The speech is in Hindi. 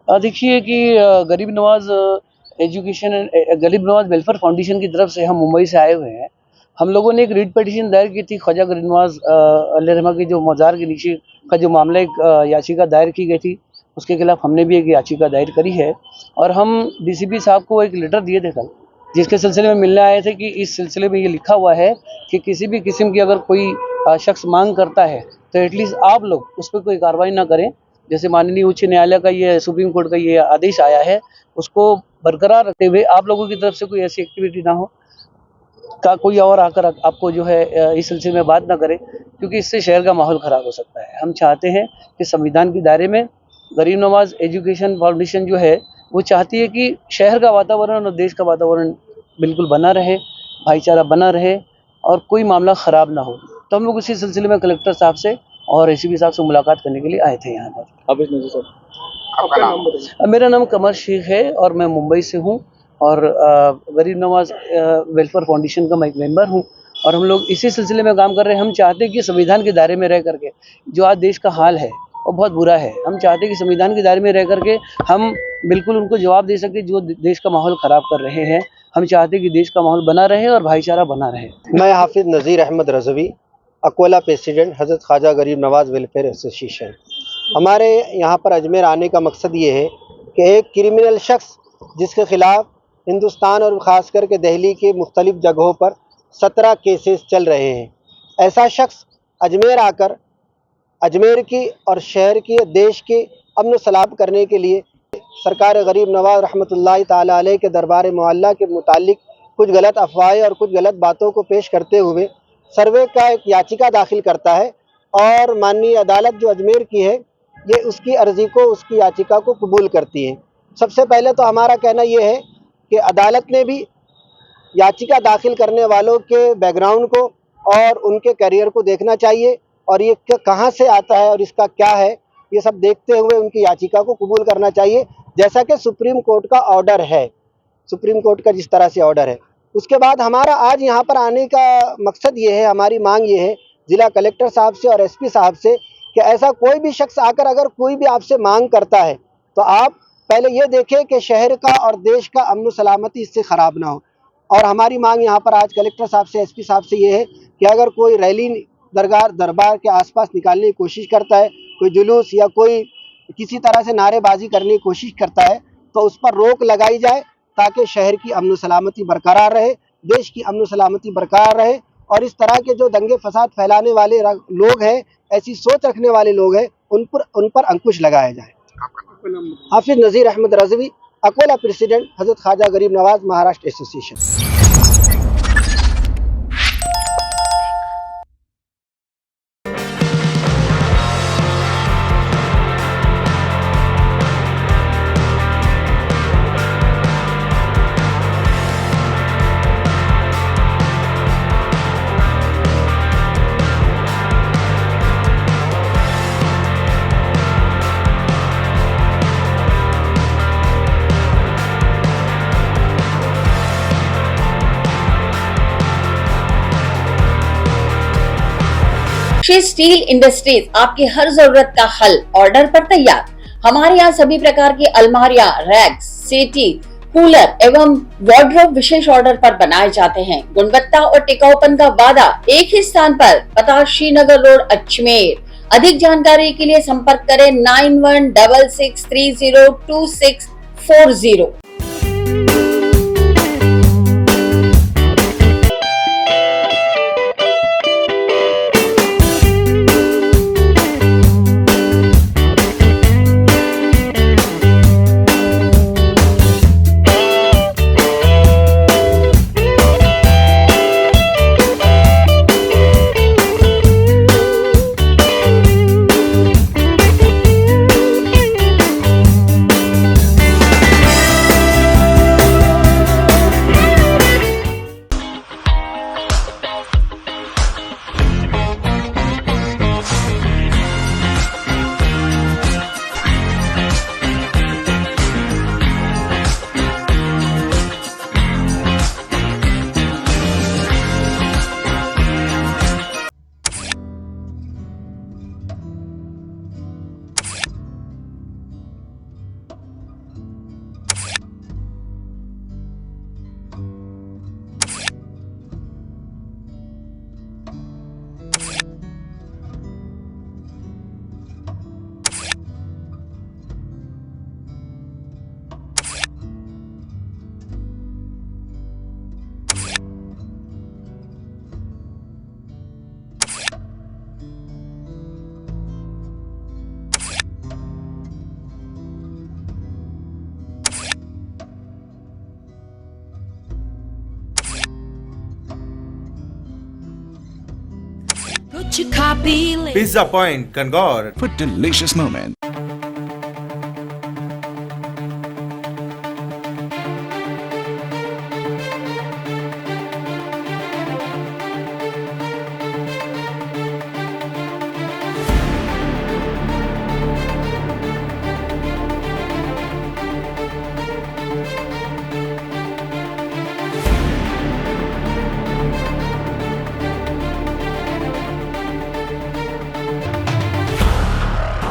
देखिए कि गरीब नवाज़ एजुकेशन गरीब नवाज़ वेलफेयर फाउंडेशन की तरफ से हम मुंबई से आए हुए हैं। हम लोगों ने एक रिट पिटीशन दायर की थी ख्वाजा गरीब नवाज़ अलैहिर्रहमा की जो मज़ार के नीचे का जो मामला एक याचिका दायर की गई थी, उसके खिलाफ हमने भी एक याचिका दायर करी है और हम डीसीपी साहब को एक लेटर दिए थे कल, जिसके सिलसिले में मिलने आए थे कि इस सिलसिले में ये लिखा हुआ है कि किसी भी किस्म की अगर कोई शख्स मांग करता है तो एटलीस्ट आप लोग उस पर कोई कार्रवाई ना करें। जैसे माननीय उच्च न्यायालय का ये सुप्रीम कोर्ट का ये आदेश आया है, उसको बरकरार रखते हुए आप लोगों की तरफ से कोई ऐसी एक्टिविटी ना हो का कोई और आकर आपको जो है इस सिलसिले में बात ना करे, क्योंकि इससे शहर का माहौल ख़राब हो सकता है। हम चाहते हैं कि संविधान के दायरे में गरीब नवाज़ एजुकेशन फाउंडेशन जो है वो चाहती है कि शहर का वातावरण और देश का वातावरण बिल्कुल बना रहे, भाईचारा बना रहे और कोई मामला ख़राब ना हो। तो हम लोग उसी सिलसिले में कलेक्टर साहब से और एसीपी साहब से मुलाकात करने के लिए आए थे यहाँ पर। हाफिज नजीर सर, आपका नाम बताइए। मेरा नाम कमर शेख है और मैं मुंबई से हूँ और गरीब नवाज़ वेलफेयर फाउंडेशन का मैं एक मेंबर हूँ और हम लोग इसी सिलसिले में काम कर रहे हैं। हम चाहते हैं कि संविधान के दायरे में रह करके जो आज देश का हाल है वो बहुत बुरा है। हम चाहते हैं कि संविधान के दायरे में रह करके हम बिल्कुल उनको जवाब दे सकें जो देश का माहौल ख़राब कर रहे हैं। हम चाहते हैं कि देश का माहौल बना रहे और भाईचारा बना रहे। मैं हाफिज नज़ीर अहमद रज़वी, अकोला प्रेसिडेंट हज़रत ख्वाजा गरीब नवाज़ वेलफेयर एसोसिएशन। हमारे यहाँ पर अजमेर आने का मकसद ये है कि एक क्रिमिनल शख्स जिसके ख़िलाफ़ हिंदुस्तान और ख़ास करके दिल्ली के मुख्तलिफ़ जगहों पर 17 केसेस चल रहे हैं, ऐसा शख्स अजमेर आकर अजमेर की और शहर की देश के अमन सलाब करने के लिए सरकार गरीब नवाज़ रहमतुल्लाहि ताला अलैह के दरबार मुअल्ला के मुतालिक कुछ गलत अफवाहें और कुछ गलत बातों को पेश करते हुए सर्वे का एक याचिका दाखिल करता है और माननीय अदालत जो अजमेर की है ये उसकी अर्ज़ी को, उसकी याचिका को कबूल करती है। सबसे पहले तो हमारा कहना ये है कि अदालत ने भी याचिका दाखिल करने वालों के बैकग्राउंड को और उनके करियर को देखना चाहिए और ये कहाँ से आता है और इसका क्या है, ये सब देखते हुए उनकी याचिका को कबूल करना चाहिए, जैसा कि सुप्रीम कोर्ट का ऑर्डर है, सुप्रीम कोर्ट का जिस तरह से ऑर्डर है। उसके बाद हमारा आज यहाँ पर आने का मकसद ये है, हमारी मांग ये है ज़िला कलेक्टर साहब से और एसपी साहब से कि ऐसा कोई भी शख्स आकर अगर कोई भी आपसे मांग करता है तो आप पहले ये देखें कि शहर का और देश का अमन सलामती इससे ख़राब ना हो। और हमारी मांग यहाँ पर आज कलेक्टर साहब से, एसपी साहब से ये है कि अगर कोई रैली दरबार के आसपास निकालने की कोशिश करता है, कोई जुलूस या कोई किसी तरह से नारेबाजी करने की कोशिश करता है तो उस पर रोक लगाई जाए ताकि शहर की अमन सलामती बरकरार रहे, देश की अमन सलामती बरकरार रहे और इस तरह के जो दंगे फसाद फैलाने वाले लोग हैं, ऐसी सोच रखने वाले लोग हैं, उन पर अंकुश लगाया जाए। Hafiz Nazeer Ahmed Razvi, Akola president Hazrat Khwaja Garib Nawaz Maharashtra association. Shri steel industries आपकी हर जरूरत का हल ऑर्डर पर तैयार। हमारे यहाँ सभी प्रकार की अलमारियां, रैक्स, सेटी, कूलर एवं वार्डरोब विशेष ऑर्डर पर बनाए जाते हैं। गुणवत्ता और टिकाऊपन का वादा एक ही स्थान पर, पता श्रीनगर रोड अजमेर। अधिक जानकारी के लिए संपर्क करें 9166302640। get your copy. Pizza Point, Kangor. for delicious moments.